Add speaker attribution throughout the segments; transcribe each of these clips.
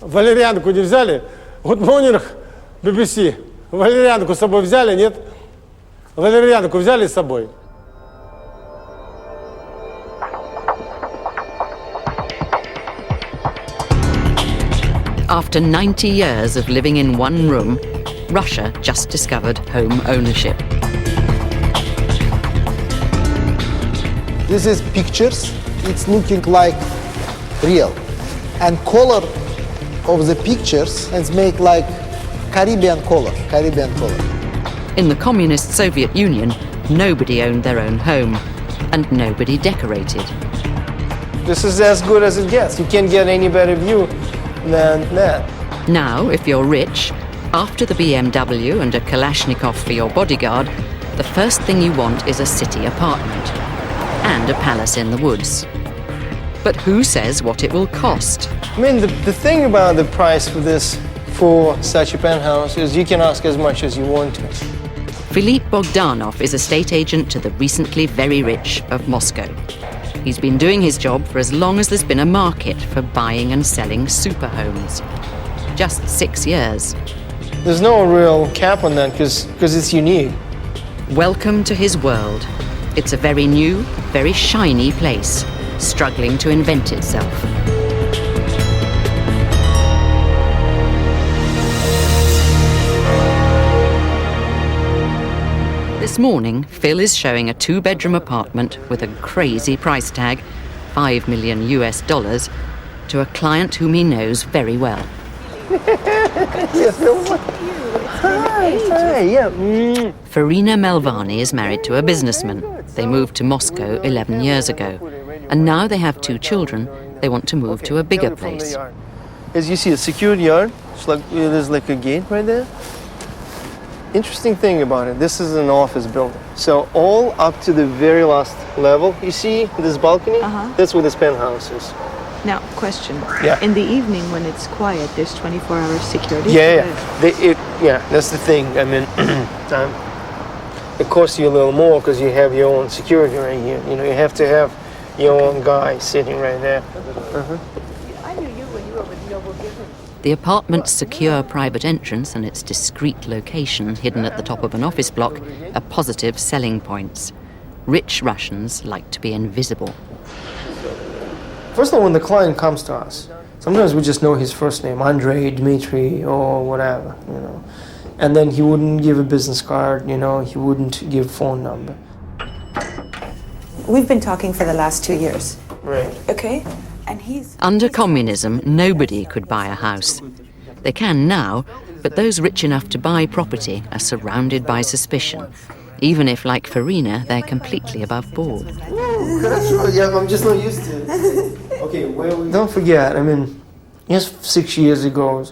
Speaker 1: Валерьянку не взяли? Good morning, BBC. Валерьянку с собой взяли, нет? Валерьянку взяли с собой?
Speaker 2: After 90 years of living in one room, Russia just discovered home ownership.
Speaker 3: This is pictures. It's looking like real. And color of the pictures is make like Caribbean color.
Speaker 2: In the communist Soviet Union, nobody owned their own home, and nobody decorated.
Speaker 4: This is as good as it gets. You can't get any better view than that.
Speaker 2: Now, if you're rich, after the BMW and a Kalashnikov for your bodyguard, the first thing you want is a city apartment and a palace in the woods. But who says what it will cost?
Speaker 4: I mean, the thing about the price for such a penthouse is you can ask as much as you want to.
Speaker 2: Philippe Bogdanov is estate agent to the recently very rich of Moscow. He's been doing his job for as long as there's been a market for buying and selling super homes. Just 6 years.
Speaker 4: There's no real cap on that because it's unique.
Speaker 2: Welcome to his world. It's a very new, very shiny place, struggling to invent itself. This morning, Phil is showing a 2-bedroom apartment with a crazy price tag, $5 million, to a client whom he knows very well.
Speaker 4: Yes, hi, yeah.
Speaker 2: Farina Melvani is married to a businessman. They moved to Moscow 11 years ago. And now they have 2 children. They want to move to a bigger place.
Speaker 4: As you see, a secured yard. There's like a gate right there. Interesting thing about it, this is an office building. So all up to the very last level, you see this balcony? That's where this penthouse is.
Speaker 5: Now, question.
Speaker 4: Yeah.
Speaker 5: In the evening when it's quiet, there's 24-hour security?
Speaker 4: Yeah, that's the thing. I mean, it costs you a little more because you have your own security right here. You know, you have to have your own guy sitting right there.
Speaker 5: I knew you when you were with Noble Given.
Speaker 2: The apartment's secure private entrance and its discreet location hidden at the top of an office block are positive selling points. Rich Russians like to be invisible.
Speaker 4: First of all, when the client comes to us, sometimes we just know his first name, Andrei, Dmitry, or whatever, you know. And then he wouldn't give a business card, you know, he wouldn't give phone number.
Speaker 6: We've been talking for the last 2 years.
Speaker 4: Right.
Speaker 6: Okay? And he's...
Speaker 2: Under communism, nobody could buy a house. They can now, but those rich enough to buy property are surrounded by suspicion, even if, like Farina, they're completely above board.
Speaker 4: Yeah, I'm just not used to it. Okay, don't forget, I mean, just 6 years ago,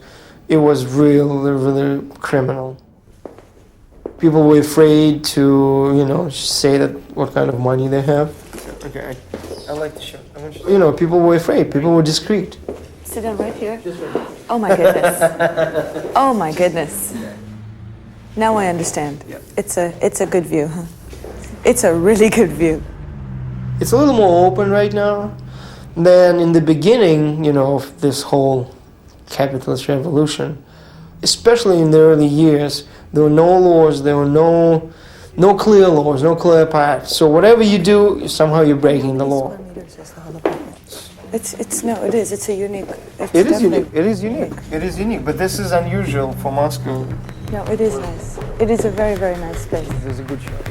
Speaker 4: it was really criminal. People were afraid to, you know, say that what kind of money they have. Okay, I like the shirt. You know, people were afraid. People were discreet.
Speaker 6: Sit down right here. Oh my goodness. Oh my goodness. Now I understand. It's a good view, huh? It's a really good view.
Speaker 4: It's a little more open right now than in the beginning, you know, of this whole capitalist revolution. Especially in the early years, there were no laws, there were no clear laws, no clear paths. So whatever you do, somehow you're breaking the law.
Speaker 6: It's a unique.
Speaker 4: It is unique. But this is unusual for Moscow.
Speaker 6: No, it is nice. It is a very, very nice place.
Speaker 4: There's a good shot.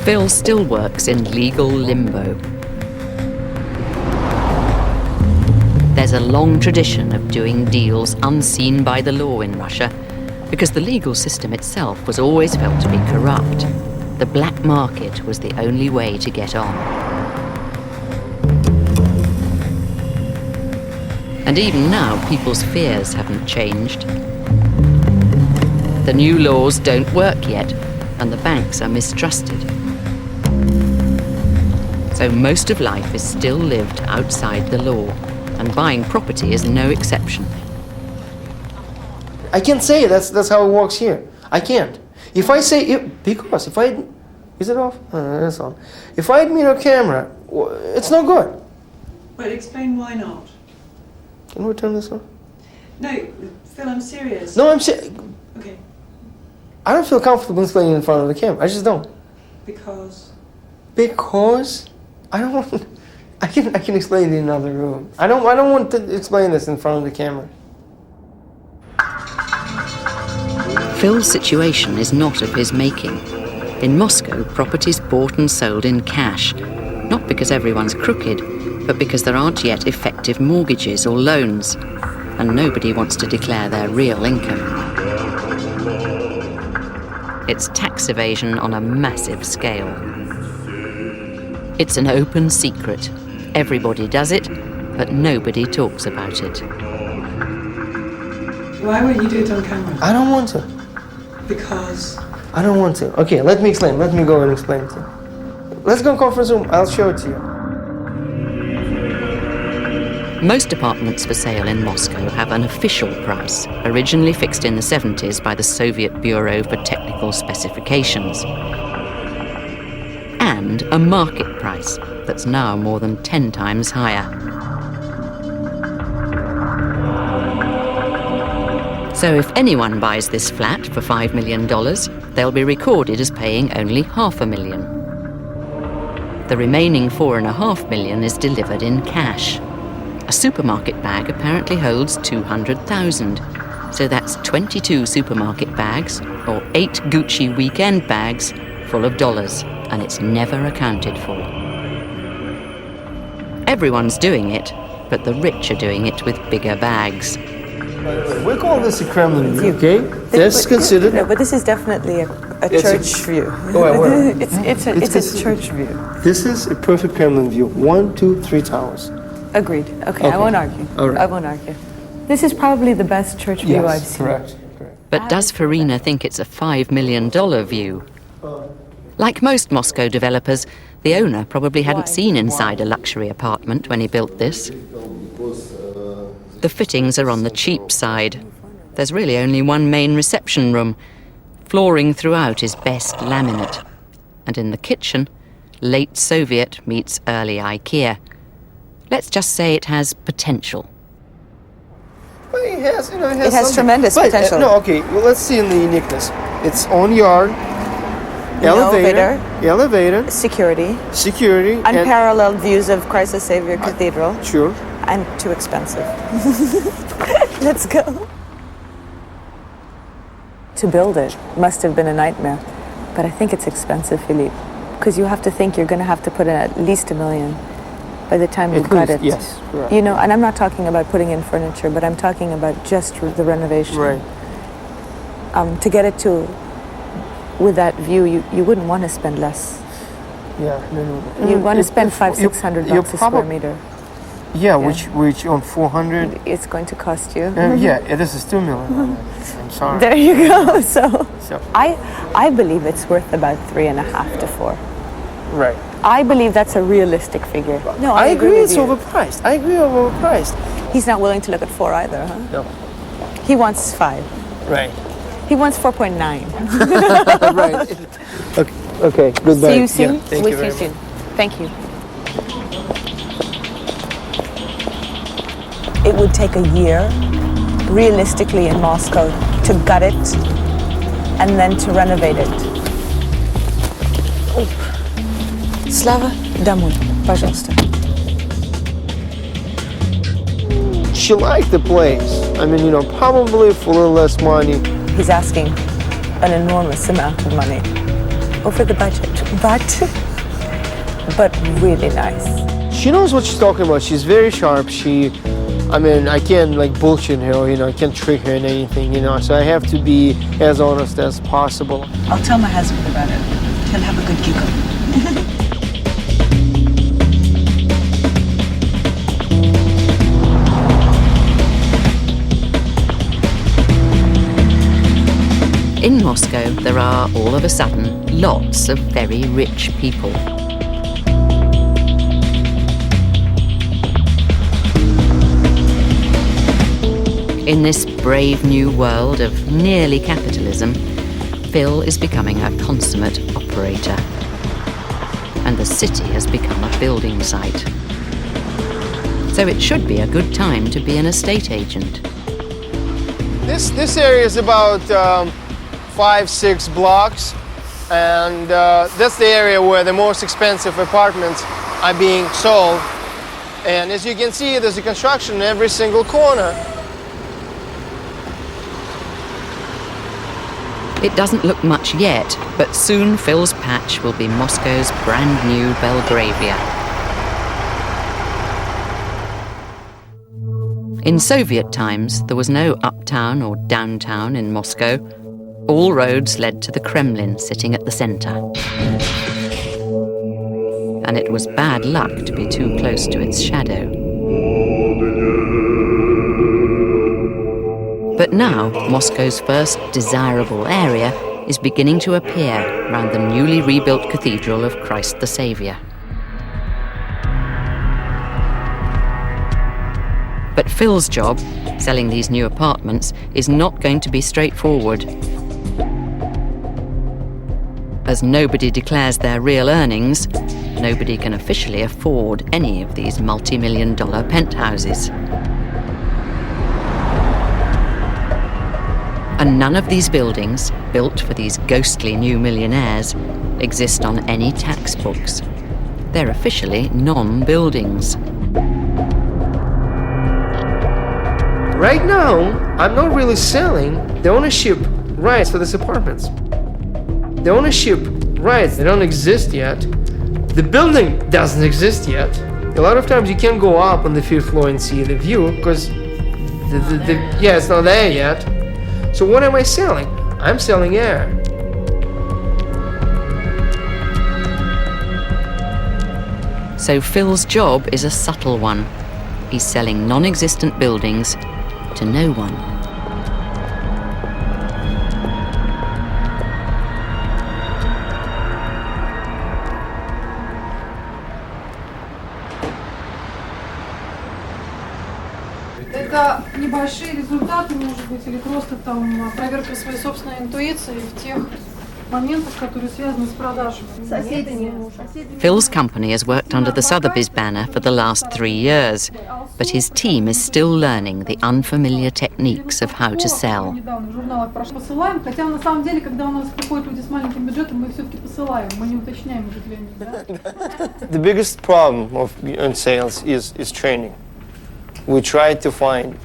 Speaker 2: Phil still works in legal limbo. There's a long tradition of doing deals unseen by the law in Russia, because the legal system itself was always felt to be corrupt. The black market was the only way to get on. And even now, people's fears haven't changed. The new laws don't work yet, and the banks are mistrusted. So most of life is still lived outside the law, and buying property is no exception.
Speaker 4: I can't say that's how it works here. I can't. If I say it, because if I, is it off? It's on. If I admit a camera, it's no good.
Speaker 7: But explain why not.
Speaker 4: Can we turn this on?
Speaker 7: No, Phil, I'm serious.
Speaker 4: No, I'm serious.
Speaker 7: Okay,
Speaker 4: I don't feel comfortable explaining in front of the camera. I just don't.
Speaker 7: because...
Speaker 4: Because I don't want. I can explain it in another room. I don't want to explain this in front of the camera.
Speaker 2: Phil's situation is not of his making. In Moscow, property's bought and sold in cash, not because everyone's crooked, but because there aren't yet effective mortgages or loans, and nobody wants to declare their real income. It's tax evasion on a massive scale. It's an open secret. Everybody does it, but nobody talks about it.
Speaker 7: Why won't you do it on camera?
Speaker 4: I don't want to.
Speaker 7: Because...
Speaker 4: I don't want to. Okay, let me explain. Let me go and explain it to you. Let's go conference room. I'll show it to you.
Speaker 2: Most apartments for sale in Moscow have an official price, originally fixed in the 70s by the Soviet Bureau for Technical Specifications, and a market price that's now more than 10 times higher. So if anyone buys this flat for $5 million, they'll be recorded as paying only $500,000. The remaining $4.5 million is delivered in cash. A supermarket bag apparently holds 200,000, so that's 22 supermarket bags or 8 Gucci weekend bags full of dollars, and it's never accounted for. Everyone's doing it, but the rich are doing it with bigger bags.
Speaker 4: We call this a Kremlin view, okay? That's considered.
Speaker 6: No, but this is definitely a
Speaker 4: It's
Speaker 6: church view.
Speaker 4: Wait.
Speaker 6: It's a church view.
Speaker 4: This is a perfect Kremlin view. 1, 2, 3 towers.
Speaker 6: Agreed. Okay, I won't argue.
Speaker 4: All right.
Speaker 6: I won't argue. This is probably the best church view I've seen.
Speaker 4: Correct.
Speaker 2: But does Farina think it's a $5 million view? Like most Moscow developers, the owner probably hadn't seen inside a luxury apartment when he built this. The fittings are on the cheap side. There's really only one main reception room. Flooring throughout is best laminate. And in the kitchen, late Soviet meets early IKEA. Let's just say it has potential.
Speaker 4: But it has,
Speaker 6: It has
Speaker 4: something.
Speaker 6: tremendous potential.
Speaker 4: No, okay. Well, let's see in the uniqueness. It's own yard, elevator,
Speaker 6: Security.
Speaker 4: security,
Speaker 6: Unparalleled views of Christ the Savior Cathedral.
Speaker 4: Sure.
Speaker 6: And too expensive. Let's go. To build it must have been a nightmare. But I think it's expensive, Philippe. Because you have to think you're going to have to put in at least $1 million by the time you've got it.
Speaker 4: Yes. Right.
Speaker 6: You know, and I'm not talking about putting in furniture, but I'm talking about just the renovation.
Speaker 4: Right.
Speaker 6: To get it to, with that view, you wouldn't want to spend less.
Speaker 4: Yeah. No.
Speaker 6: You want to spend $500-600 a square meter.
Speaker 4: Yeah, which on 400.
Speaker 6: It's going to cost you.
Speaker 4: This is $2 million. I'm sorry.
Speaker 6: There you go. So I believe it's worth about 3.5 to 4.
Speaker 4: Right.
Speaker 6: I believe that's a realistic figure. No,
Speaker 4: I agree
Speaker 6: with
Speaker 4: it's
Speaker 6: you.
Speaker 4: overpriced. I agree overpriced.
Speaker 6: He's not willing to look at 4 either, huh?
Speaker 4: No.
Speaker 6: He wants 5.
Speaker 4: Right.
Speaker 6: He wants 4.9.
Speaker 4: Right. Okay. Goodbye.
Speaker 6: See you soon.
Speaker 4: Yeah, thank
Speaker 6: we'll
Speaker 4: you
Speaker 6: see you
Speaker 4: very
Speaker 6: soon. Thank you. It would take a year, realistically, in Moscow, to gut it and then to renovate it. Slava, домой, пожалуйста.
Speaker 4: She liked the place. I mean, probably for a little less money.
Speaker 6: He's asking an enormous amount of money over the budget, but really nice.
Speaker 4: She knows what she's talking about. She's very sharp. I can't bullshit her, I can't trick her in anything, so I have to be as honest as possible.
Speaker 5: I'll tell my husband about it. He'll have a good giggle.
Speaker 2: In Moscow, there are, all of a sudden, lots of very rich people. In this brave new world of nearly capitalism, Phil is becoming a consummate operator. And the city has become a building site. So it should be a good time to be an estate agent.
Speaker 4: This area is about 5-6 blocks, and that's the area where the most expensive apartments are being sold. And as you can see, there's a construction in every single corner.
Speaker 2: It doesn't look much yet, but soon Phil's patch will be Moscow's brand new Belgravia. In Soviet times, there was no uptown or downtown in Moscow. All roads led to the Kremlin sitting at the centre. And it was bad luck to be too close to its shadow. But now, Moscow's first desirable area is beginning to appear around the newly rebuilt Cathedral of Christ the Saviour. But Phil's job, selling these new apartments, is not going to be straightforward. As nobody declares their real earnings, nobody can officially afford any of these multi-million-dollar penthouses. And none of these buildings, built for these ghostly new millionaires, exist on any tax books. They're officially non-buildings.
Speaker 4: Right now, I'm not really selling the ownership rights for these apartments. The ownership rights, they don't exist yet. The building doesn't exist yet. A lot of times you can't go up on the 5th floor and see the view because it's not there yet. So what am I selling? I'm selling air.
Speaker 2: So Phil's job is a subtle one. He's selling non-existent buildings to no one.
Speaker 8: Это небольшие результаты, может быть, или просто там проверка своей собственной интуиции в тех моментах, которые связаны с продажами.
Speaker 2: Phil's company has worked under the Sotheby's banner for the last 3 years, but his team is still learning the unfamiliar techniques of how to sell.
Speaker 8: Недавно в журналах посылаем, хотя на самом деле, когда у нас приходят люди с маленьким бюджетом, мы их все-таки посылаем, мы не уточняем уже для них.
Speaker 4: The biggest problem in sales is training. We try to find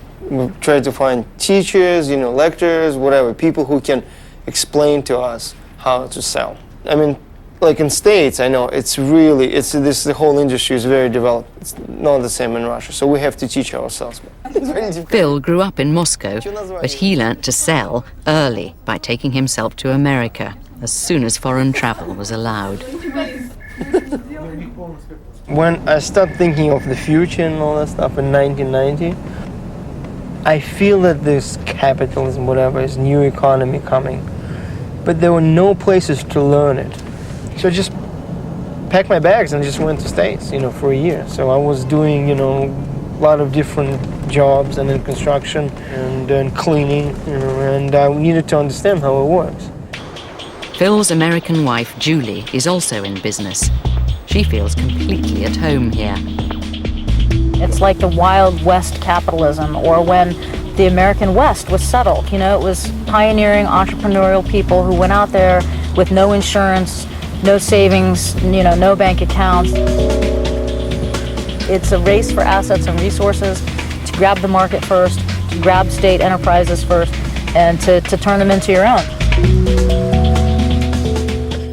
Speaker 4: teachers, lecturers, whatever, people who can explain to us how to sell. I mean, like in States, I know the whole industry is very developed. It's not the same in Russia, so we have to teach ourselves.
Speaker 2: Phil grew up in Moscow, but he learnt to sell early by taking himself to America as soon as foreign travel was allowed.
Speaker 4: When I started thinking of the future and all that stuff in 1990, I feel that this capitalism, whatever, is new economy coming, but there were no places to learn it. So I just packed my bags and just went to States, for a year. So I was doing, a lot of different jobs and in construction and cleaning, and I needed to understand how it works.
Speaker 2: Phil's American wife, Julie, is also in business. She feels completely at home here.
Speaker 9: It's like the Wild West capitalism, or when the American West was settled. It was pioneering entrepreneurial people who went out there with no insurance, no savings, no bank accounts. It's a race for assets and resources, to grab the market first, to grab state enterprises first, and to turn them into your own.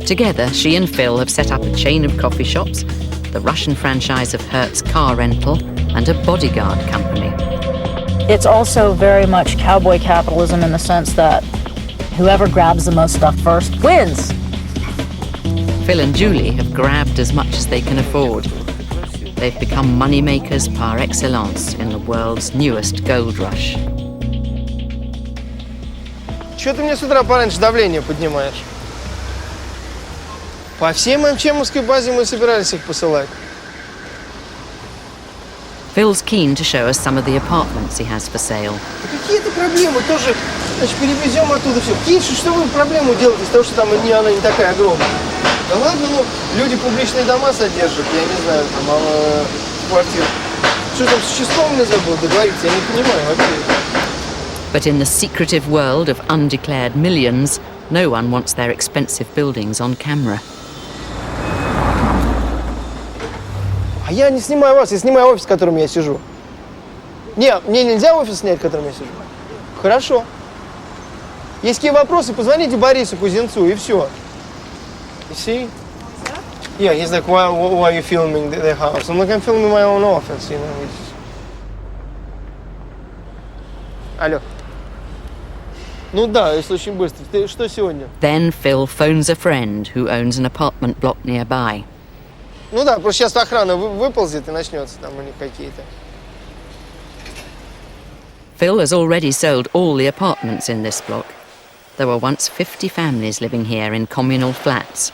Speaker 2: Together, she and Phil have set up a chain of coffee shops, the Russian franchise of Hertz car rental, and a bodyguard company.
Speaker 9: It's also very much cowboy capitalism in the sense that whoever grabs the most stuff first wins.
Speaker 2: Phil and Julie have grabbed as much as they can afford. They've become moneymakers par excellence in the world's newest gold rush.
Speaker 4: Чего ты мне с утра пораньше давление поднимаешь? По всей Манчемовской базе мы собирались их посылать.
Speaker 2: Phil's keen to show us some of the apartments he has for sale.
Speaker 4: Какие-то проблемы тоже, перевезем оттуда все. Какие, что вы проблему делаете из того, что там она не такая огромная? Да ладно, люди публичные дома содержат, я не знаю, там квартиры. Что там с числом не забыл договориться? Я не понимаю вообще.
Speaker 2: But in the secretive world of undeclared millions, no one wants their expensive buildings on camera.
Speaker 4: А я не снимаю вас, я снимаю офис, в котором я сижу. Не, мне нельзя офис снять, в котором я сижу. Хорошо. Есть какие вопросы, позвоните Борису Кузнецу, и все. You see? Yeah, he's like, why are you filming the house? I'm like, I'm filming my own office, you know. Алло. Ну да, если очень быстро. Ты что сегодня?
Speaker 2: Then Phil phones a friend who owns an apartment block nearby.
Speaker 4: Ну да, просто сейчас охрана выползет и начнется там у них какие-то.
Speaker 2: Phil has already sold all the apartments in this block. There were once 50 families living here in communal flats.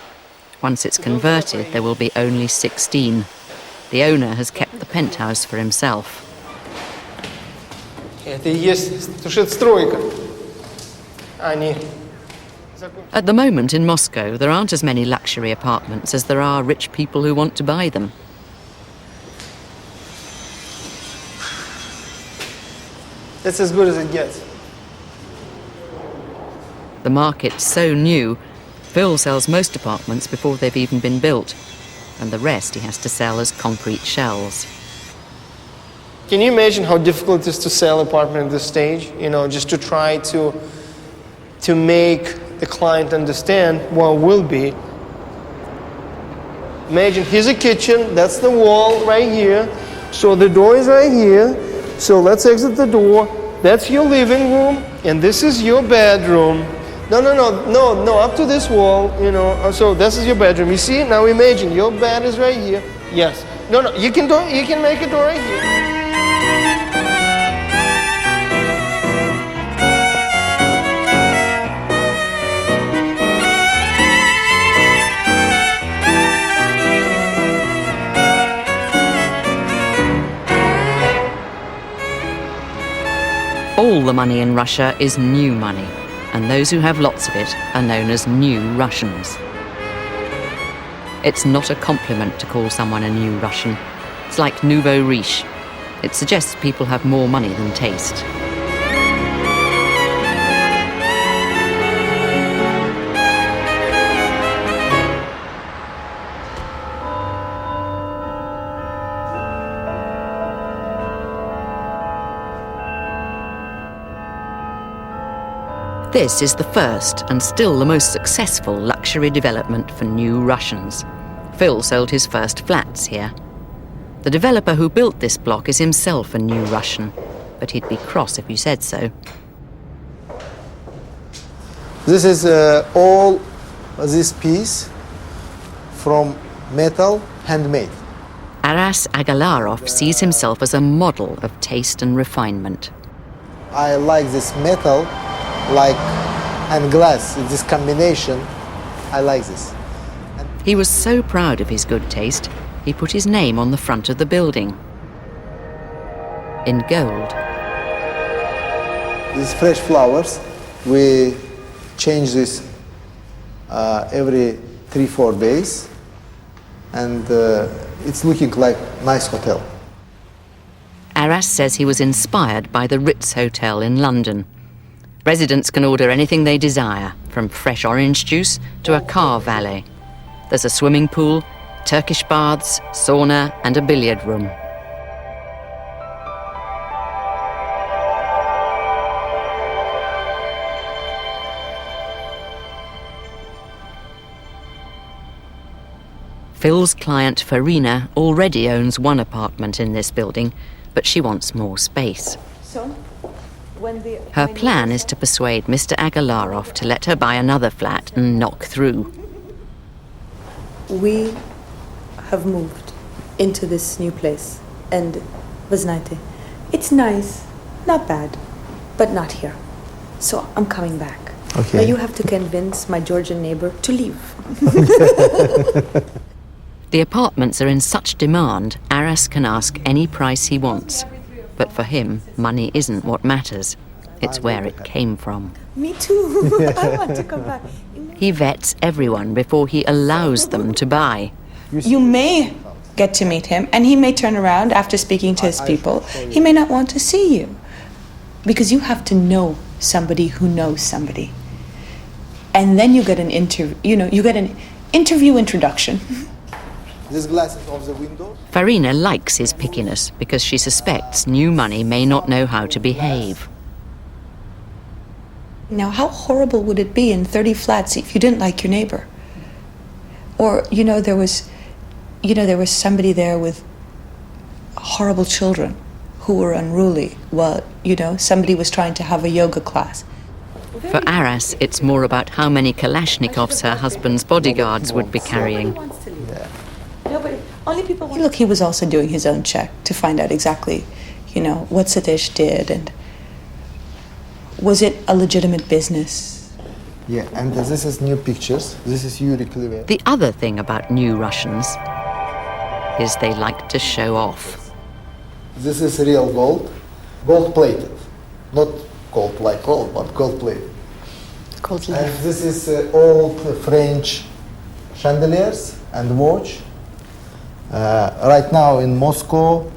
Speaker 2: Once it's converted, there will be only 16. The owner has kept the penthouse for himself.
Speaker 4: Это и есть, потому что это стройка. Они...
Speaker 2: At the moment in Moscow, there aren't as many luxury apartments as there are rich people who want to buy them.
Speaker 4: That's as good as it gets.
Speaker 2: The market's so new, Phil sells most apartments before they've even been built, and the rest he has to sell as concrete shells.
Speaker 4: Can you imagine how difficult it is to sell an apartment at this stage? You know, just to try to make the client understand what will be. Imagine here's a kitchen, that's the wall right here. So the door is right here. So let's exit the door. That's your living room, and this is your bedroom. No, up to this wall, you know. So this is your bedroom. You see? Now imagine your bed is right here. Yes. No, you can make a door right here.
Speaker 2: All the money in Russia is new money, and those who have lots of it are known as new Russians. It's not a compliment to call someone a new Russian. It's like nouveau riche. It suggests people have more money than taste. This is the first and still the most successful luxury development for new Russians. Phil sold his first flats here. The developer who built this block is himself a new Russian, but he'd be cross if you said so.
Speaker 3: This is all this piece from metal, handmade.
Speaker 2: Aras Agalarov sees himself as a model of taste and refinement.
Speaker 3: I like this metal, and glass. This combination, I like this.
Speaker 2: He was so proud of his good taste, he put his name on the front of the building. In gold.
Speaker 3: These fresh flowers, we change this every 3-4 days, and it's looking like nice hotel.
Speaker 2: Aras says he was inspired by the Ritz Hotel in London. Residents can order anything they desire, from fresh orange juice to a car valet. There's a swimming pool, Turkish baths, sauna, and a billiard room. Phil's client Farina already owns one apartment in this building, but she wants more space. Her plan is to persuade Mr. Agalarov to let her buy another flat and knock through.
Speaker 6: We have moved into this new place, and вы знаете, it's nice, not bad, but not here. So I'm coming back.
Speaker 3: Okay.
Speaker 6: Now you have to convince my Georgian neighbor to leave.
Speaker 2: The apartments are in such demand, Aras can ask any price he wants. But for him, money isn't what matters. It's where it came from.
Speaker 6: Me too. I want to come back.
Speaker 2: He vets everyone before he allows them to buy.
Speaker 6: You may get to meet him, and he may turn around after speaking to his people. He may not want to see you because you have to know somebody who knows somebody, and then you get an interview. You get an interview introduction.
Speaker 3: This glass is off the window.
Speaker 2: Farina likes his pickiness because she suspects new money may not know how to behave.
Speaker 6: Now, how horrible would it be in 30 flats if you didn't like your neighbor? Or, there was somebody there with horrible children who were unruly. Well, somebody was trying to have a yoga class.
Speaker 2: For Aras, it's more about how many Kalashnikovs her husband's bodyguards would be carrying.
Speaker 6: Look, he was also doing his own check to find out exactly, what Satish did, and was it a legitimate business?
Speaker 3: Yeah, and this is new pictures. This is Yuri Kliver.
Speaker 2: The other thing about new Russians is they like to show off.
Speaker 3: This is real gold, gold-plated. Not gold like gold, but gold-plated.
Speaker 6: Gold
Speaker 3: And this is old French chandeliers and watch. Right now in Moscow,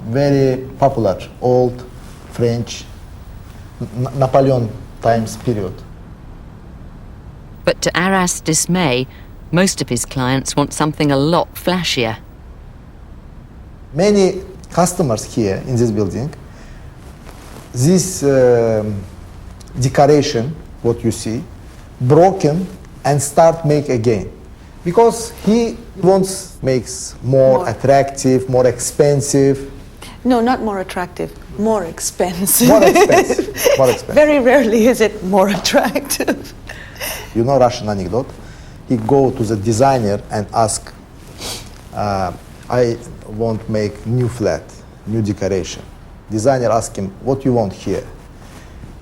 Speaker 3: very popular old French Napoleon times period.
Speaker 2: But to Aras' dismay, most of his clients want something a lot flashier.
Speaker 3: Many customers here in this building, this decoration, what you see, broken and start make again. Because he wants makes more attractive, more expensive.
Speaker 6: No, not more attractive, more expensive.
Speaker 3: More expensive. More expensive.
Speaker 6: Very rarely is it more attractive.
Speaker 3: Russian anecdote. He go to the designer and ask, I want make new flat, new decoration. Designer ask him, what you want here?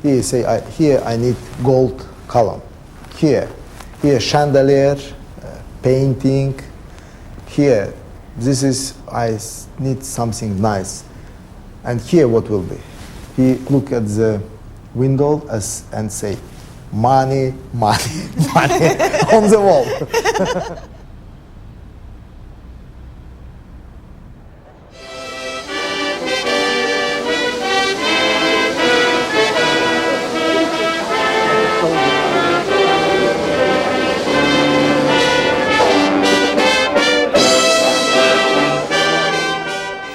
Speaker 3: He say, here I need gold column. Here chandelier, painting. Here, this is, I need something nice. And here what will be? He look at the window and say, money, money, money on the wall.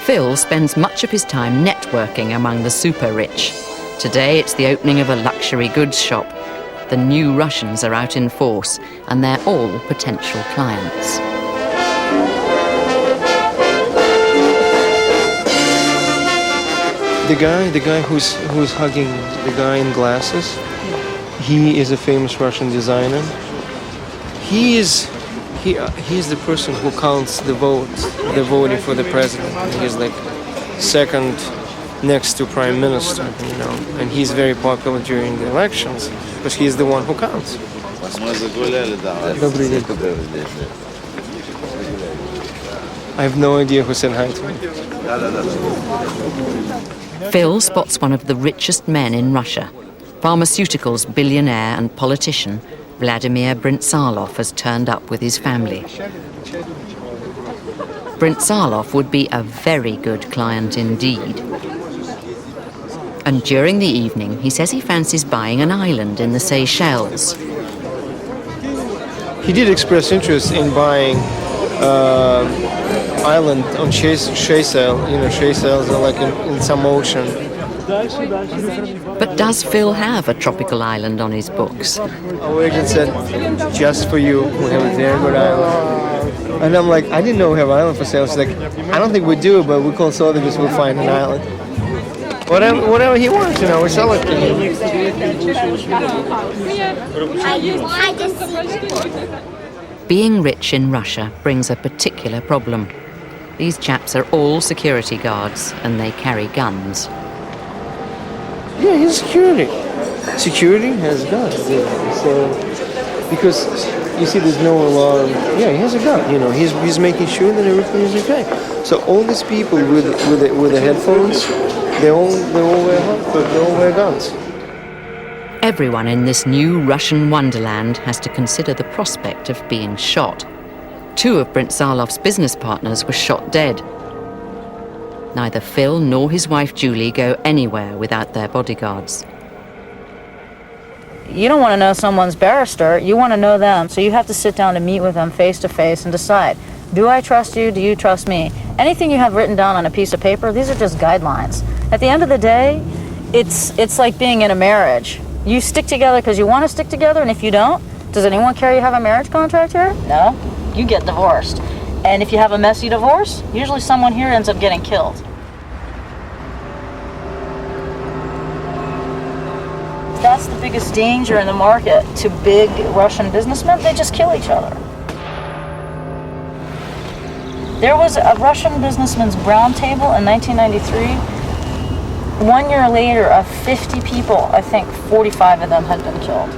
Speaker 2: Phil spends much of his time networking among the super rich. Today it's the opening of a luxury goods shop. The new Russians are out in force, and they're all potential clients.
Speaker 4: The guy who's hugging the guy in glasses, he is a famous Russian designer. He is the person who counts the voting for the president. He's like second next to prime minister, and he's very popular during the elections because he's the one who counts. I have no idea who said hi to me.
Speaker 2: Phil spots one of the richest men in Russia. Pharmaceuticals billionaire and politician Vladimir Brintzalov has turned up with his family. Brintzalov would be a very good client indeed. And during the evening, he says he fancies buying an island in the Seychelles.
Speaker 4: He did express interest in buying island on Seychelles. Seychelles are like in some ocean.
Speaker 2: But does Phil have a tropical island on his books?
Speaker 4: Our agent said, just for you, we have a very good island. And I'm like, I didn't know we have an island for sale. She's like, I don't think we do, but we call Sotheby's, we'll find an island. Whatever he wants, we sell it to him.
Speaker 2: Being rich in Russia brings a particular problem. These chaps are all security guards, and they carry guns.
Speaker 4: Yeah, he's security. Security has guns. So, because you see, there's no alarm. Yeah, he has a gun. He's making sure that everything is okay. So all these people with the headphones, they all wear guns.
Speaker 2: Everyone in this new Russian wonderland has to consider the prospect of being shot. Two of Brintzalof's business partners were shot dead. Neither Phil nor his wife Julie go anywhere without their bodyguards.
Speaker 9: You don't want to know someone's barrister, you want to know them. So you have to sit down and meet with them face to face and decide, do I trust you, do you trust me? Anything you have written down on a piece of paper, these are just guidelines. At the end of the day, it's like being in a marriage. You stick together because you want to stick together, and if you don't, does anyone care you have a marriage contract here? No, you get divorced. And if you have a messy divorce, usually someone here ends up getting killed. That's the biggest danger in the market to big Russian businessmen. They just kill each other. There was a Russian businessman's brown table in 1993. 1 year later, of 50 people, I think 45 of them had been killed.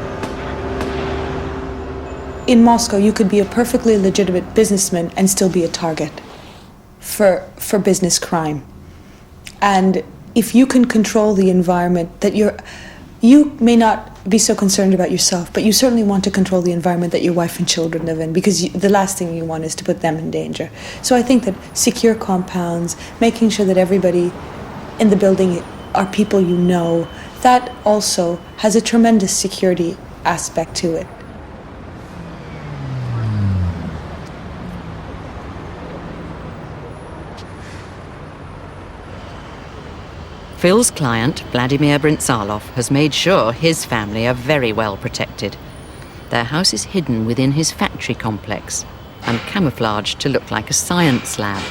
Speaker 6: In Moscow, you could be a perfectly legitimate businessman and still be a target for business crime. And if you can control the environment that you may not be so concerned about yourself, but you certainly want to control the environment that your wife and children live in, because the last thing you want is to put them in danger. So I think that secure compounds, making sure that everybody in the building are people you know, that also has a tremendous security aspect to it.
Speaker 2: Phil's client, Vladimir Brintzalov, has made sure his family are very well protected. Their house is hidden within his factory complex and camouflaged to look like a science lab.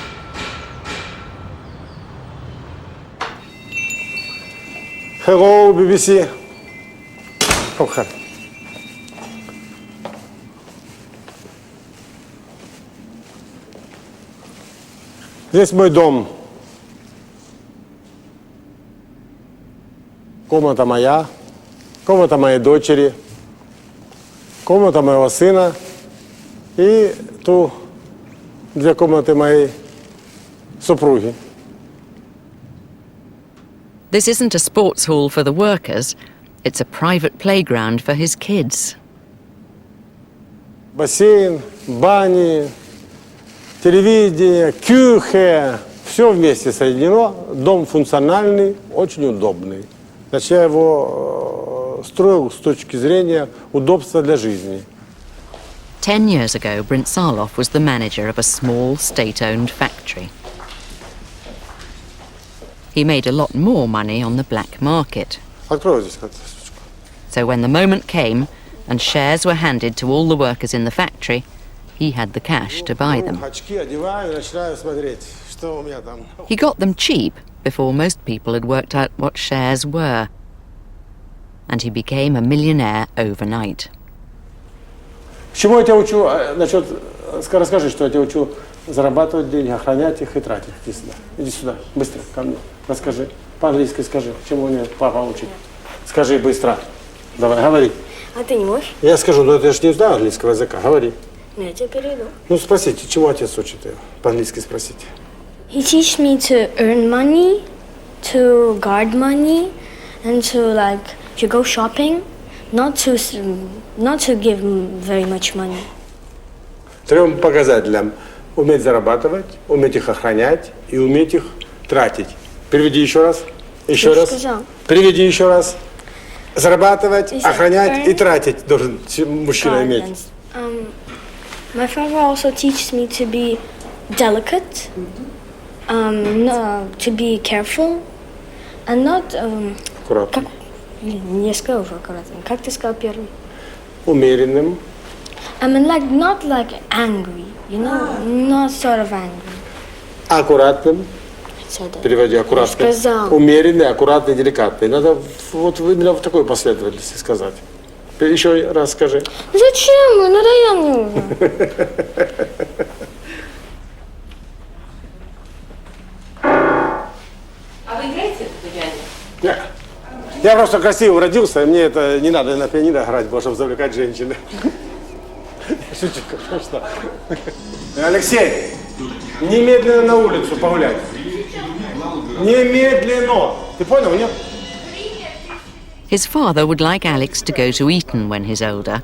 Speaker 1: Hello, BBC. Okay. Здесь мой дом. Комната моя, комната моей дочери, комната моего сына и ту две комнаты моей супруги.
Speaker 2: This isn't a sports hall for the workers, it's a private playground for his kids.
Speaker 1: Бассейн, бани, телевидение, кюхе, все вместе соединено. Дом функциональный, очень удобный. Значит, я его строил с точки зрения удобства для жизни.
Speaker 2: 10 years ago, Brintzalov was the manager of a small state-owned factory. He made a lot more money on the black market.
Speaker 1: Открою здесь.
Speaker 2: So when the moment came and shares were handed to all the workers in the factory, he had the cash to buy them.
Speaker 1: Очки одеваю, начинаю смотреть, что у меня там.
Speaker 2: He got them cheap before most people had worked out what shares were. And he became a millionaire overnight.
Speaker 1: Чему я тебя учу? Насчет, расскажи, что я тебя учу зарабатывать деньги, охранять их и тратить. Иди сюда. Иди сюда. Быстро ко мне. Расскажи. По-английски скажи. Чему меня папа учит? Скажи быстро. Давай, говори.
Speaker 10: А ты не можешь?
Speaker 1: Я скажу, но ты же не знаю английского языка. Говори.
Speaker 10: Я тебе перейду.
Speaker 1: Ну, спросите, чему отец учит ее? По-английски спросите.
Speaker 10: He teaches me to earn money, to guard money, and to go shopping, not to give very much money.
Speaker 1: 3 показателям. Уметь зарабатывать, уметь их охранять и уметь их тратить. Переведи еще раз. Еще раз.
Speaker 10: Сказал.
Speaker 1: Переведи еще раз. Зарабатывать,
Speaker 10: Is
Speaker 1: охранять и
Speaker 10: earn,
Speaker 1: тратить должен мужчина иметь.
Speaker 10: My father also teaches me to be delicate, to be careful, and not...
Speaker 1: Аккуратно.
Speaker 10: Не сказал уже аккуратно. Как ты сказал первый?
Speaker 1: Умеренным.
Speaker 10: I mean, not like angry, you know, not sort of angry.
Speaker 1: Аккуратным. Переводи аккуратно.
Speaker 10: Сказал.
Speaker 1: Умеренный, аккуратный, деликатный. Надо вот именно в такой последовательности сказать. Еще раз скажи.
Speaker 10: Зачем? Надоело мне уже.
Speaker 5: А вы играете на пианино?
Speaker 1: Нет. Я просто красиво родился, и мне это не надо на пианино играть, чтобы завлекать женщин. Шучу, конечно. Алексей, немедленно на улицу погулять. Немедленно. Ты понял, нет?
Speaker 2: His father would like Alex to go to Eton when he's older,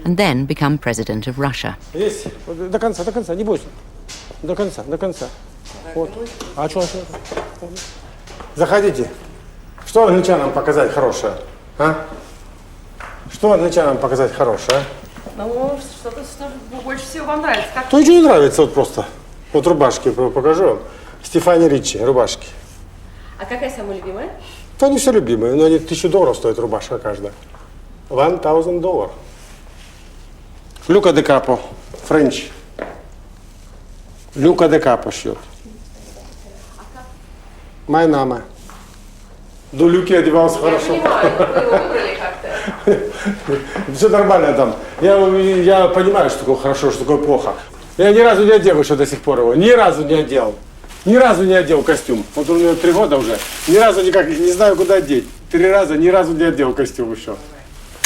Speaker 2: and then become president of Russia.
Speaker 1: Есть. До конца, не бойся. До конца. Вот. А что? Заходите. Что англичанам показать хорошее? А? Что англичанам показать хорошее?
Speaker 5: Ну, что-то, что больше всего вам нравится. Как...
Speaker 1: То ничего не нравится, вот просто. Вот рубашки покажу вам. Стефани Ричи, рубашки.
Speaker 5: А какая самая любимая?
Speaker 1: То они все любимые, но они $1000 стоит рубашка каждая. $1000. Люка де Капо, Френч. Люка де Капо шьет. Моя мама. До Люки одевался хорошо.
Speaker 5: Я понимаю, вы его выбрали как-то.
Speaker 1: Все нормально там. Я понимаю, что такое хорошо, что такое плохо. Я ни разу не одел еще до сих пор его. Ни разу не одел. Ни разу не одел костюм. Вот у меня 3 года уже. Ни разу никак не знаю, куда одеть. 3 раза ни разу не одел костюм еще.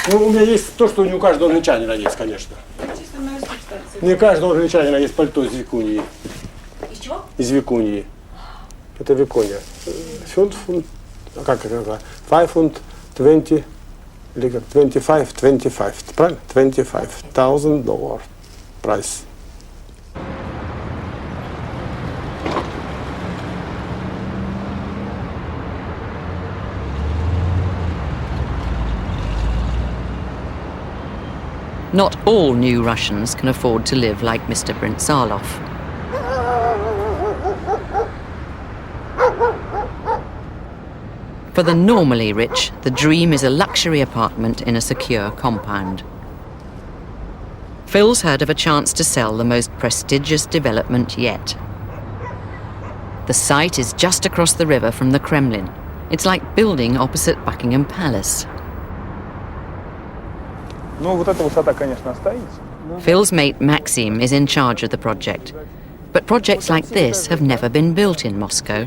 Speaker 1: Ну, у меня есть то, что не у каждого англичанина есть, конечно. Не у каждого англичанина есть пальто из викуньи.
Speaker 5: Из чего?
Speaker 1: Из викуньи. Это викунья. Фунт. Как это? 5 фунт 20. Или как? 25. Правильно? $25,000 прайс.
Speaker 2: Not all new Russians can afford to live like Mr. Brintzalov. For the normally rich, the dream is a luxury apartment in a secure compound. Phil's heard of a chance to sell the most prestigious development yet. The site is just across the river from the Kremlin. It's like building opposite Buckingham Palace.
Speaker 11: Ну, вот эта высота, конечно, останется.
Speaker 2: Phil's mate Maxim is in charge of the project. But projects like this have never been built in Moscow.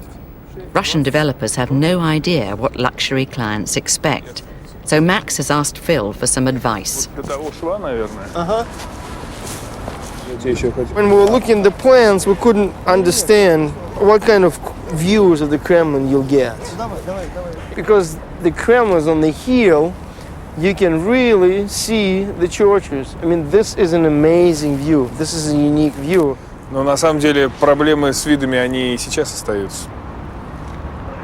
Speaker 2: Russian developers have no idea what luxury clients expect. So Max has asked Phil for some advice.
Speaker 4: When we were looking at the plans, we couldn't understand what kind of views of the Kremlin you'll get. Because the Kremlin is on the hill, you can really see the churches. I mean, this is an amazing view. This is a unique view.
Speaker 11: Но на самом деле проблемы с видами, они и сейчас остаются.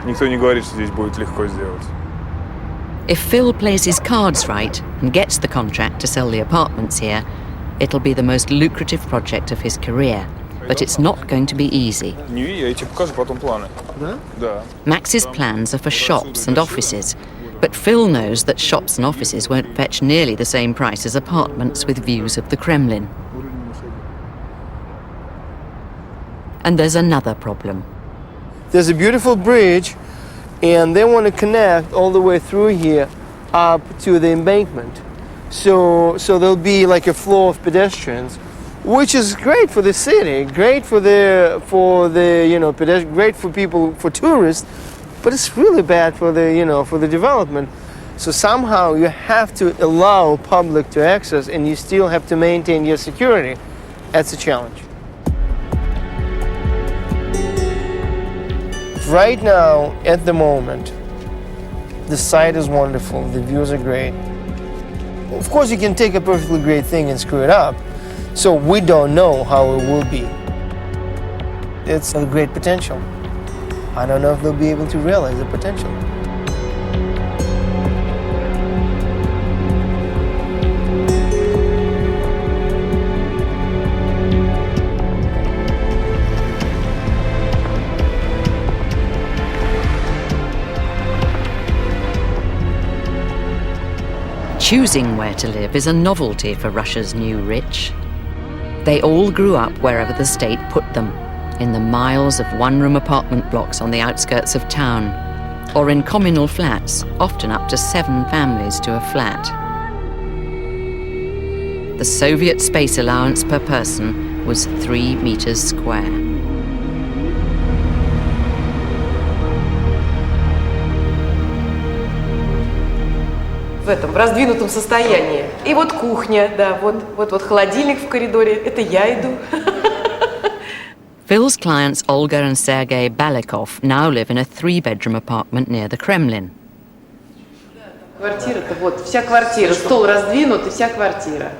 Speaker 11: Никто не говорит, что здесь будет легко сделать.
Speaker 2: If Phil plays his cards right and gets the contract to sell the apartments here, it'll be the most lucrative project of his career. But it's not going to be easy.
Speaker 11: Не, я тебе покажу потом планы.
Speaker 4: Да?
Speaker 11: Да.
Speaker 2: Max's plans are for shops and offices. But Phil knows that shops and offices won't fetch nearly the same price as apartments with views of the Kremlin. And there's another problem.
Speaker 4: There's a beautiful bridge, and they want to connect all the way through here up to the embankment. So there'll be like a flow of pedestrians, which is great for the city, great for the great for people, for tourists, but it's really bad for the development. So somehow you have to allow public to access, and you still have to maintain your security. That's a challenge. Right now, at the moment, the site is wonderful, the views are great. Of course, you can take a perfectly great thing and screw it up, so we don't know how it will be. It's a great potential. I don't know if they'll be able to realize the potential.
Speaker 2: Choosing where to live is a novelty for Russia's new rich. They all grew up wherever the state put them, in the miles of one-room apartment blocks on the outskirts of town, or in communal flats, often up to 7 families to a flat. The Soviet space allowance per person was 3 meters square.
Speaker 5: В этом, в раздвинутом состоянии. И вот кухня, да, вот холодильник в коридоре, это я иду.
Speaker 2: Phil's clients Olga and Sergei Balikov now live in a 3-bedroom apartment near the Kremlin.
Speaker 5: Квартира-то вот, вся квартира, стол раздвинут и вся квартира.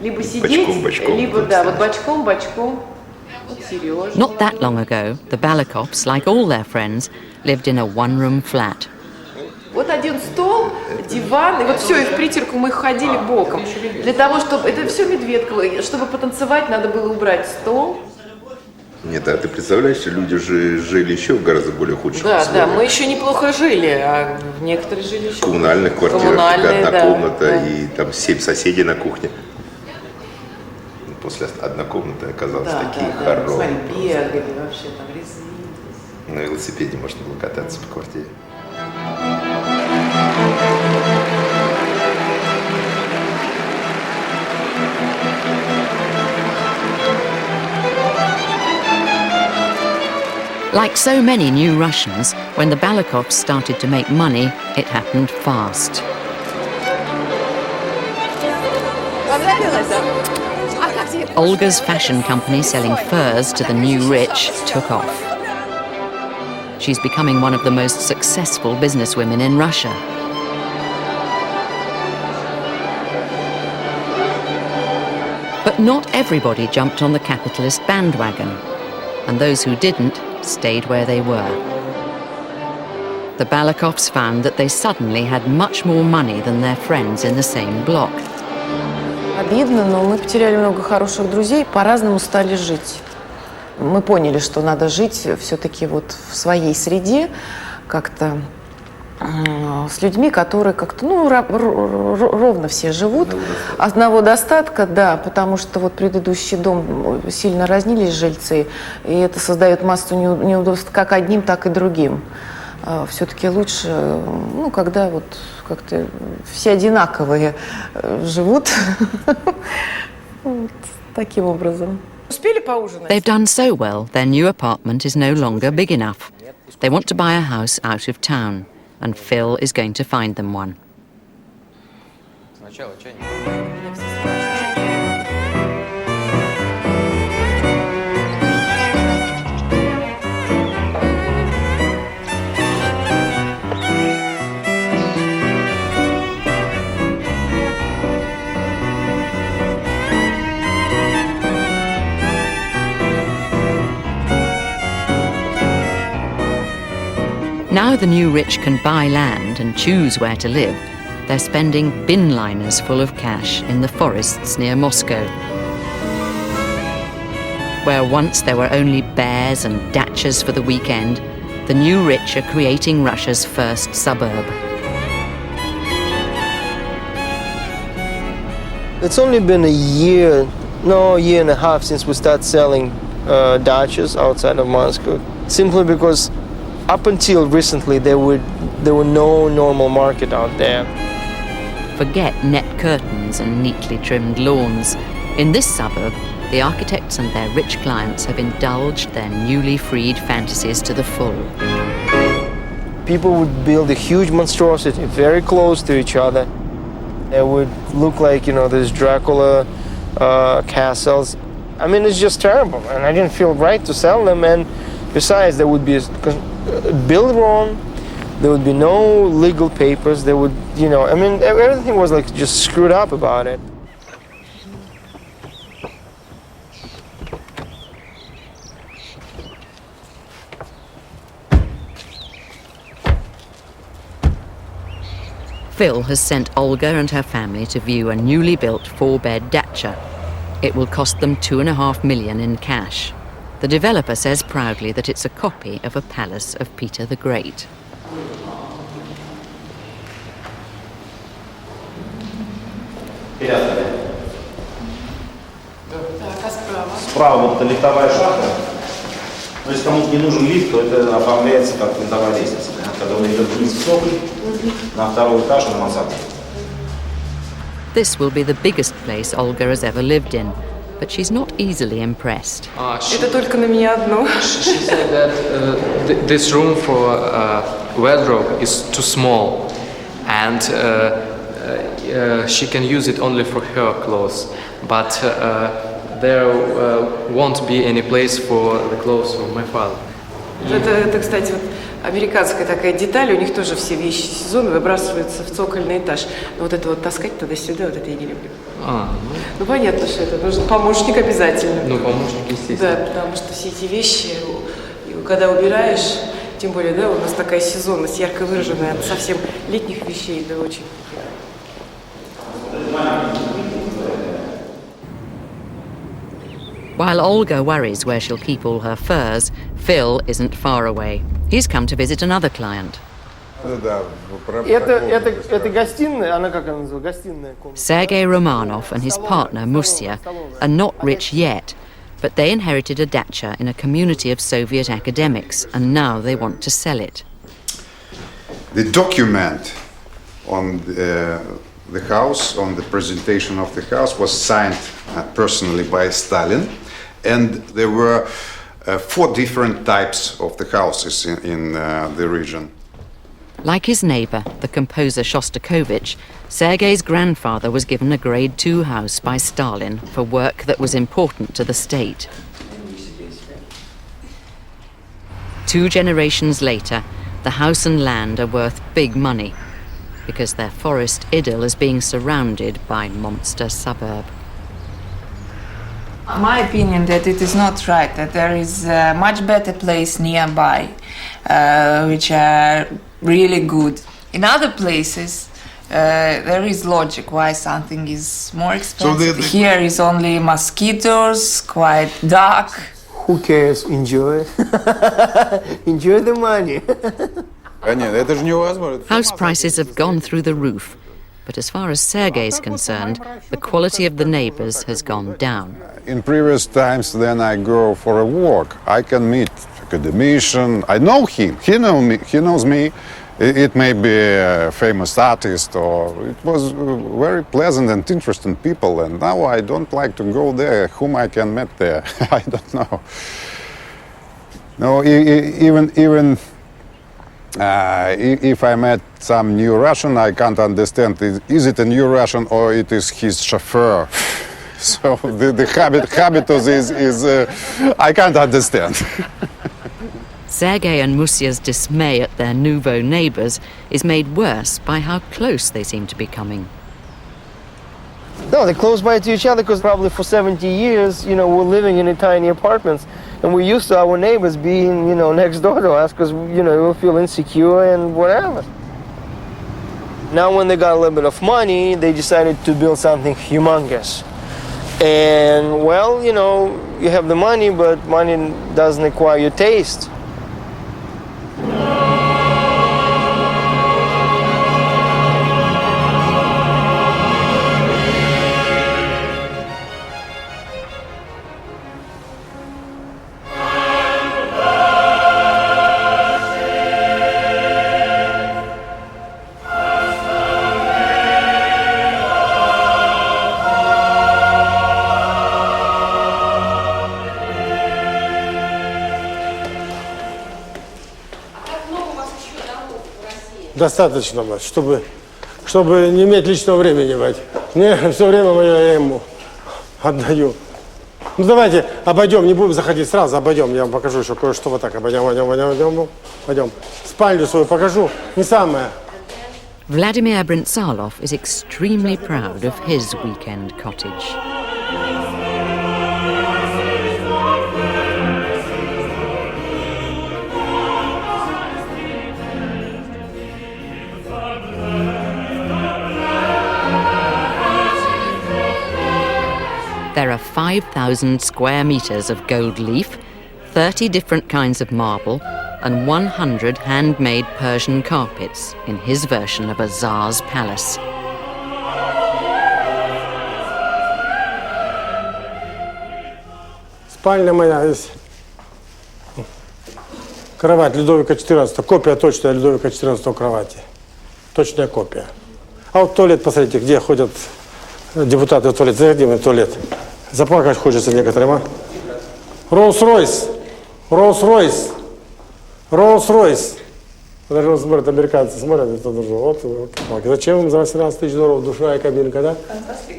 Speaker 5: Либо сидеть, либо, да, вот бочком. Вот Сережа.
Speaker 2: Not that long ago, the Balakovs, like all their friends, lived in a one-room flat.
Speaker 5: Вот один стол, диван, и вот все, и в притирку мы ходили боком. Для того, чтобы... Это все медведка. Чтобы потанцевать, надо было убрать стол.
Speaker 12: Нет, а ты представляешь, люди же жили еще в гораздо более худших условиях.
Speaker 5: Да, мы еще неплохо жили, а некоторые жили еще...
Speaker 12: В коммунальных квартирах, одна комната и там 7 соседей на кухне. После одной комнаты оказалось такие хоромы.
Speaker 5: Смотри, бегали вообще, там резвились.
Speaker 12: На велосипеде можно было кататься по квартире.
Speaker 2: Like so many new Russians, when the Balakovs started to make money, it happened fast. Olga's fashion company selling furs to the new rich took off. She's becoming one of the most successful businesswomen in Russia. But not everybody jumped on the capitalist bandwagon, and those who didn't stayed where they were. The Balakovs found that they suddenly had much more money than their friends in the same block.
Speaker 5: Обидно, но мы потеряли много хороших друзей, по-разному стали жить. Мы поняли, что надо жить все-таки вот в своей среде, как-то с людьми, которые как-то, ну, ровно все живут. Одного достатка, да, потому что вот предыдущий дом сильно разнились жильцы, и это создает массу неудобств как одним, так и другим. Все-таки лучше, ну, когда вот как-то все одинаковые живут таким образом. Успели поужинать?
Speaker 2: They've done so well, their new apartment is no longer big enough. They want to buy a house out of town, and Phil is going to find them one. Now the new rich can buy land and choose where to live, they're spending bin liners full of cash in the forests near Moscow. Where once there were only bears and dachas for the weekend, the new rich are creating Russia's first suburb.
Speaker 4: It's only been a year and a half since we started selling dachas outside of Moscow, simply because up until recently, there were no normal market out there.
Speaker 2: Forget net curtains and neatly trimmed lawns. In this suburb, the architects and their rich clients have indulged their newly freed fantasies to the full.
Speaker 4: People would build a huge monstrosity very close to each other. It would look like, you know, these Dracula castles. I mean, it's just terrible, and I didn't feel right to sell them. And besides, there would be built wrong. There would be no legal papers. There would, you know, I mean, everything was like just screwed up about it.
Speaker 2: Phil has sent Olga and her family to view a newly built 4-bed dacha. It will cost them $2.5 million in cash. The developer says proudly that it's a copy of a palace of Peter the Great.
Speaker 13: Справа вот лифтовая шахта. Но если кому-то не нужен лифт, то это оформляется как винтовая лестница. Когда он идет вниз в сокль, на второй этаж и на мансарду.
Speaker 2: This will be the biggest place Olga has ever lived in, but she's not easily impressed.
Speaker 5: Это только на меня одно.
Speaker 14: She said that this room for wardrobe is too small, and she can use it only for her clothes. But there won't be any place for the clothes of my father.
Speaker 5: Это, кстати, вот американская такая деталь, у них тоже все вещи сезона выбрасываются в цокольный этаж. Но вот это вот таскать туда-сюда, вот это я не люблю. Ну, понятно, что это нужен помощник обязательно.
Speaker 14: Ну, помощник, естественно.
Speaker 5: Да, потому что все эти вещи, когда убираешь, тем более, да, у нас такая сезонность ярко выраженная от совсем летних вещей до очень...
Speaker 2: While Olga worries where she'll keep all her furs, Phil isn't far away. He's come to visit another client.
Speaker 4: Это гостиная, она как она называется? Гостиная комната.
Speaker 2: Sergei Romanov and his partner Musya are not rich yet, but they inherited a dacha in a community of Soviet academics, and now they want to sell it.
Speaker 15: The document on the house, on the presentation of the house, was signed personally by Stalin, and there were 4 different types of the houses in the region.
Speaker 2: Like his neighbour, the composer Shostakovich, Sergei's grandfather was given a Grade II house by Stalin for work that was important to the state. 2 generations later, the house and land are worth big money because their forest idyll is being surrounded by monster suburb.
Speaker 16: My opinion that it is not right, that there is a much better place nearby, which are really good. In other places, there is logic why something is more expensive. Here is only mosquitoes, quite dark.
Speaker 4: Who cares? Enjoy. Enjoy the money.
Speaker 2: House prices have gone through the roof, but as far as Sergei's concerned, the quality of the neighbours has gone down.
Speaker 15: In previous times, then I go for a walk. I can meet academician. I know him. He knows me. It may be a famous artist, or it was very pleasant and interesting people. And now I don't like to go there. Whom I can meet there, I don't know. No, even if I met some new Russian, I can't understand. Is it a new Russian or it is his chauffeur? So the habitus is I can't understand.
Speaker 2: Sergei and Musya's dismay at their nouveau neighbours is made worse by how close they seem to be coming.
Speaker 4: No, they're close by to each other because probably for 70 years, we're living in tiny apartments. And we're used to our neighbors being, next door to us because, we'll feel insecure and whatever. Now when they got a little bit of money, they decided to build something humongous. And, well, you have the money, but money doesn't acquire your taste.
Speaker 1: Достаточно, мать, чтобы не иметь личного времени, мать. Мне все время мое я ему отдаю. Ну давайте обойдем, не будем заходить сразу, обойдем. Я вам покажу еще кое-что вот так. Пойдем. Спальню свою покажу. Не самое.
Speaker 2: Vladimir Brintsalov is extremely proud of his weekend cottage. There are 5,000 square meters of gold leaf, 30 different kinds of marble, and 100 handmade Persian carpets in his version of a Tsar's palace.
Speaker 1: Спальня моя есть. Кровать Людовика XIV, копия точная Людовика XIV кровати. Точная копия. А вот туалет, посмотрите, где ходят депутаты в туалет. Заходим в туалет. Заплакать хочется некоторым, а? Роллс-Ройс. Даже вот смотрят, американцы смотрят, это тоже, вот, зачем им за 18 тысяч долларов душевая кабинка, да?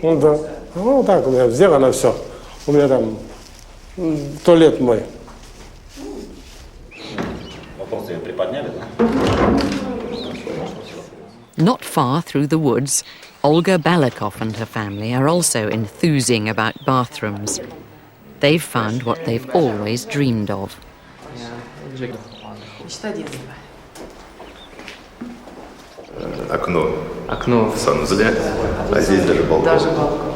Speaker 1: Ну да. Ну так у меня сделано все. У меня там туалет мой.
Speaker 13: Поняли, да?
Speaker 2: Not far through the woods, Olga Balakov and her family are also enthusing about bathrooms. They've found what they've always dreamed of.
Speaker 12: Окно в санузле, а здесь даже балкон.
Speaker 5: Даже балкон.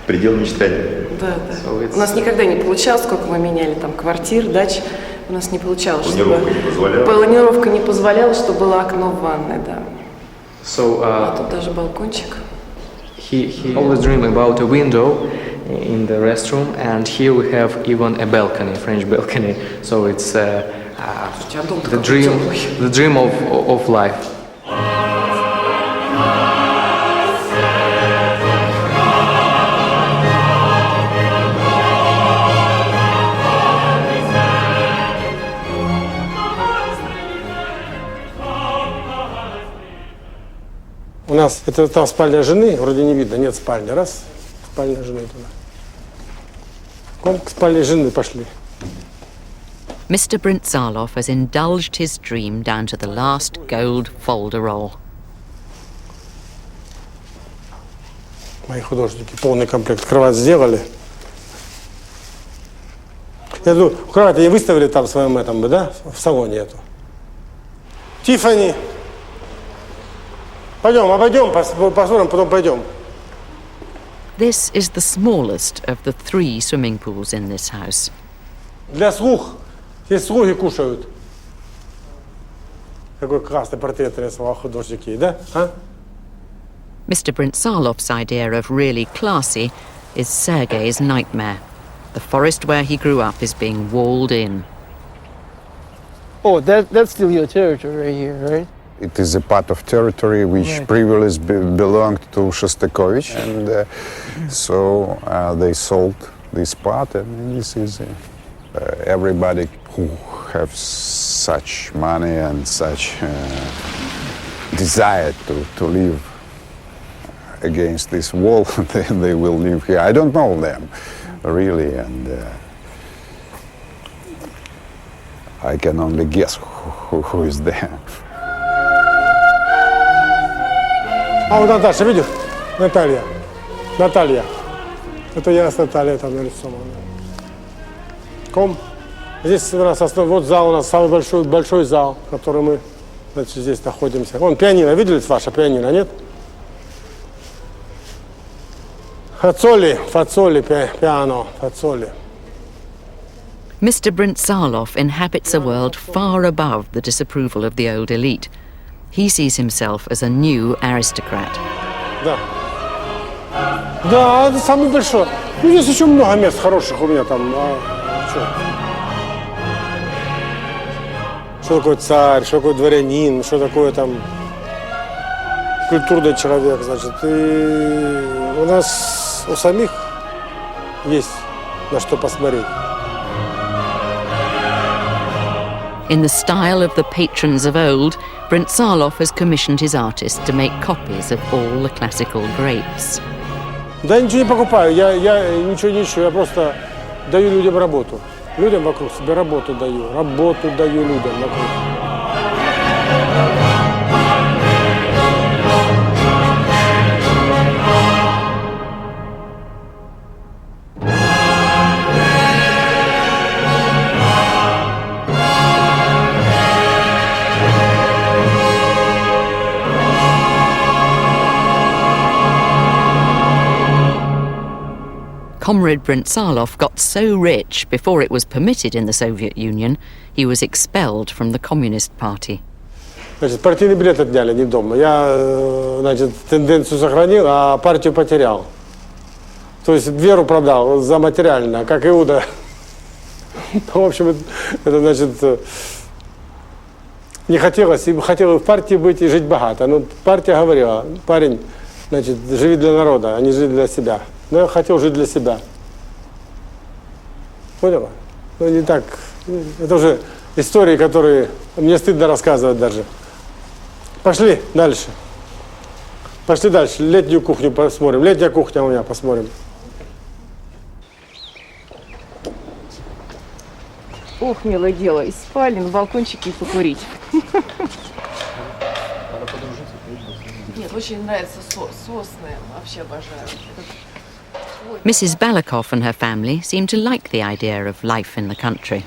Speaker 12: Предел мечтаний.
Speaker 5: Да, да. У нас никогда не получалось, сколько мы меняли там квартир, дач, у нас не получалось,
Speaker 12: Планировка не позволяла.
Speaker 5: Планировка не позволяла, чтобы было окно в ванной, да.
Speaker 14: So
Speaker 5: А тут даже балкончик.
Speaker 14: he always dreamed about a window in the restroom, and here we have even a balcony, French balcony. So it's the dream of life.
Speaker 1: У нас, это там спальня жены, вроде не видно, нет спальни. Раз, спальня жены туда. К спальне жены пошли.
Speaker 2: Mr. Brintzalov has indulged his dream down to the last gold folderol.
Speaker 1: Мои художники полный комплект. Кровать сделали. Я думаю, кровать они выставили там в своем этом, да, в салоне эту. Тиффани. Пойдем, обойдем, посмотрим, потом пойдем.
Speaker 2: This is the smallest of the 3 swimming pools in this house.
Speaker 1: Для слух. Здесь слуги кушают. Какой классный портрет рисовал художники, да? А?
Speaker 2: Mr. Brintsalov's idea of really classy is Sergei's nightmare. The forest where he grew up is being walled in.
Speaker 4: Oh, that's still your territory right here, right?
Speaker 15: It is a part of territory which previously belonged to Shostakovich, and so they sold this part, and this is everybody who has such money and such desire to live against this wall, they will live here. I don't know them, really, and I can only guess who is there.
Speaker 1: А вот Наташа, видишь? Наталья. Это я с Натальей там нарисована. Здесь у нас вот зал у нас, самый большой зал, в котором мы, значит, здесь находимся. Вон пианино, видели ваше пианино, нет? Фацоли, пиано, фацоли.
Speaker 2: Mr. Brintzalov inhabits a world far above the disapproval of the old elite. He sees himself as a new aristocrat.
Speaker 1: Да, это самый большой. Ну, есть еще много мест хороших у меня там. Что такое царь, что такое дворянин, что такое там культурный человек, значит. И у нас у самих есть на что посмотреть.
Speaker 2: In the style of the patrons of old, Brintzalov has commissioned his artists to make copies of all the classical greats.
Speaker 1: Да, я ничего не покупаю, я ничего не ищу, я просто даю людям работу. Людям вокруг себе работу даю людям вокруг.
Speaker 2: Comrade Brintzalov got so rich before it was permitted in the Soviet Union, he was expelled from the Communist Party.
Speaker 1: Значит, партийный билет отняли, не дома. Я, значит, тенденцию сохранил, а партию потерял. То есть веру продал за материально, как Иуда. В общем, это значит, не хотелось, хотел в партии быть и жить богато. Но партия говорила, парень, значит, живи для народа, а не живи для себя. Но я хотел жить для себя. Поняла? Ну, не так. Это уже истории, которые мне стыдно рассказывать даже. Пошли дальше. Пошли дальше. Летнюю кухню посмотрим. Летняя кухня у меня посмотрим.
Speaker 5: Ох, милое дело, из спальни на балкончике и покурить. Нет, очень нравятся сосны, вообще обожаю.
Speaker 2: Mrs. Balakov and her family seem to like the idea of life in the country.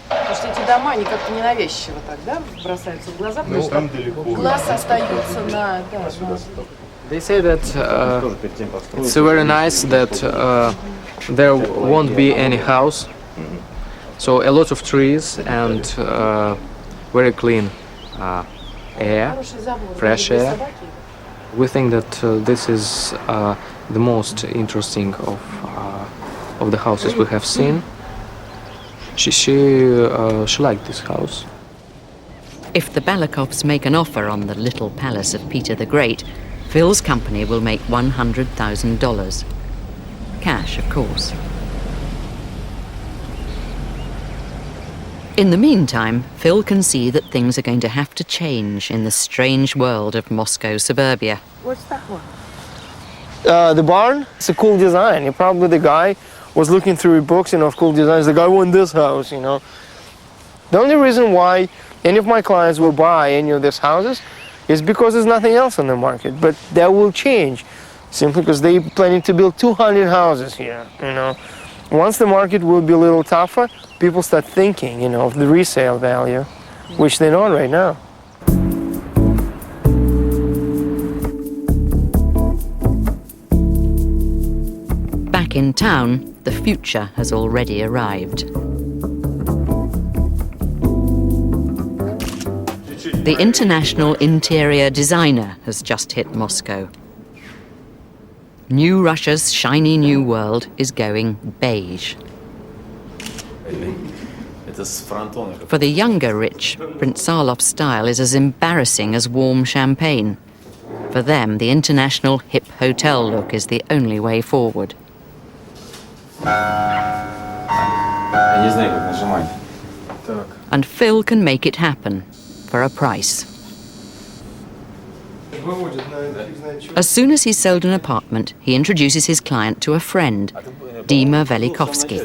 Speaker 5: Потому что эти дома, они как-то ненавязчиво так, да, бросаются в глаза, потому что глаз остается на...
Speaker 14: They say that it's very nice that there won't be any house, so a lot of trees and very clean air, fresh air. We think that this is the most interesting of the houses we have seen. She liked this house.
Speaker 2: If the Balakovs make an offer on the little palace of Peter the Great, Phil's company will make $100,000. Cash, of course. In the meantime, Phil can see that things are going to have to change in the strange world of Moscow suburbia.
Speaker 5: What's that one?
Speaker 4: The barn, it's a cool design. Probably the guy was looking through books, of cool designs. The guy won this house, The only reason why any of my clients will buy any of these houses is because there's nothing else on the market. But that will change, simply because they're planning to build 200 houses here, Once the market will be a little tougher, people start thinking, of the resale value, which they're not right now.
Speaker 2: Back in town, the future has already arrived. The international interior designer has just hit Moscow. New Russia's shiny new world is going beige. For the younger rich, Prince Sarlov's style is as embarrassing as warm champagne. For them, the international hip hotel look is the only way forward. And Phil can make it happen for a price. As soon as he's sold an apartment, he introduces his client to a friend, Dima Velikovsky.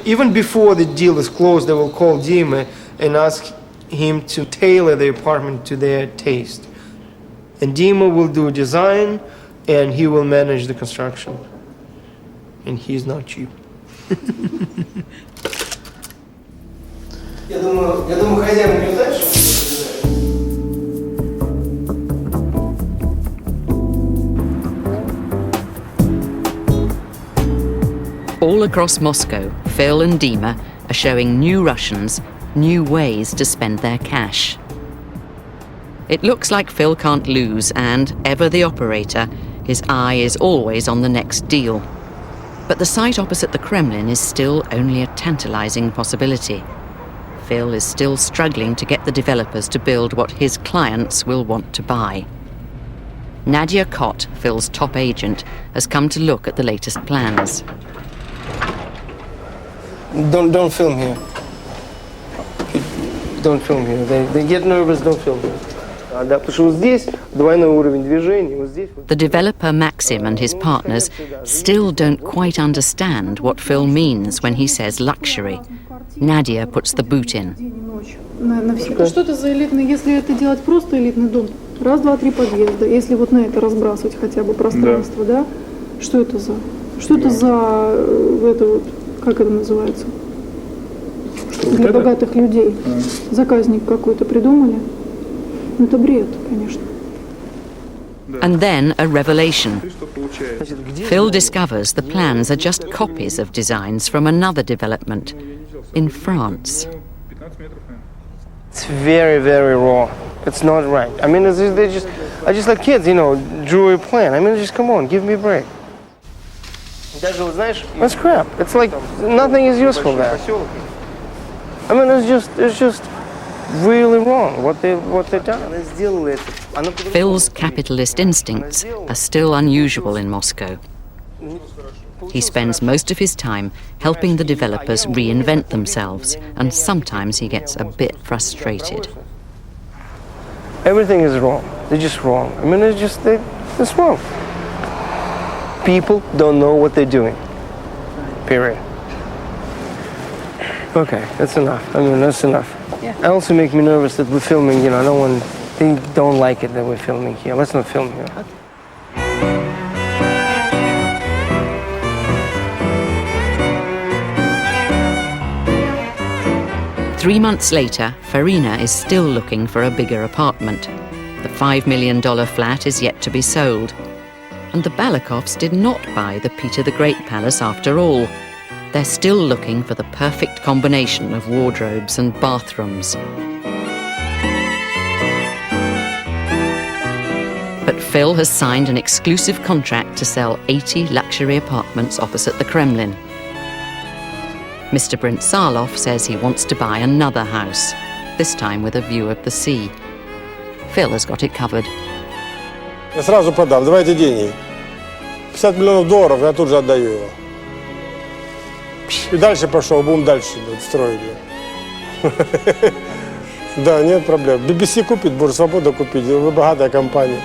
Speaker 4: Even before the deal is closed, they will call Dima and ask him to tailor the apartment to their taste. And Dima will do design, and he will manage the construction. And he's not cheap. Я думаю, хозяин не знает, что...
Speaker 2: All across Moscow, Phil and Dima are showing new Russians new ways to spend their cash. It looks like Phil can't lose, and, ever the operator, his eye is always on the next deal. But the site opposite the Kremlin is still only a tantalizing possibility. Phil is still struggling to get the developers to build what his clients will want to buy. Nadia Kott, Phil's top agent, has come to look at the latest plans.
Speaker 4: Don't film here. Don't film here. They get nervous, don't film here. Потому что вот здесь двойной уровень движения, вот здесь.
Speaker 2: The developer Maxim and his partners still don't quite understand what Phil means when he says luxury. Nadia puts the boot in.
Speaker 8: Что это за элитный, если это делать просто элитный дом? Раз, два, три подъезда. Если вот на это разбрасывать хотя бы пространство, да? Что это за? Что это за это вот, как это называется? Для богатых людей. Заказник какой-то придумали. Ну это бред, конечно.
Speaker 2: And then a revelation. Phil discovers the plans are just copies of designs from another development in France.
Speaker 4: It's very, very raw. It's not right. I mean, I just like kids, drew a plan. I mean, just come on, give me a break. That's crap. It's like nothing is useful there. I mean, it's just really wrong what they've done.
Speaker 2: Phil's capitalist instincts are still unusual in Moscow. He spends most of his time helping the developers reinvent themselves, and sometimes he gets a bit frustrated.
Speaker 4: Everything is wrong. They're just wrong. I mean, it's wrong. People don't know what they're doing. Period. Okay, that's enough. I mean, that's enough.
Speaker 9: Yeah.
Speaker 4: It also makes me nervous that we're filming, you know, no one, they don't like it that we're filming here. Let's not film here.
Speaker 2: 3 months later, Farina is still looking for a bigger apartment. The $5 million flat is yet to be sold. And the Balakovs did not buy the Peter the Great Palace after all. They're still looking for the perfect combination of wardrobes and bathrooms. But Phil has signed an exclusive contract to sell 80 luxury apartments opposite the Kremlin. Mr. Brinsalov says he wants to buy another house, this time with a view of the sea. Phil has got it covered.
Speaker 1: Я сразу продам, давайте деньги. $50 миллионов, я тут же отдаю его. И дальше пошел, будем дальше строить его. Да, нет проблем. BBC купит, Бурж Свобода купить, вы богатая компания.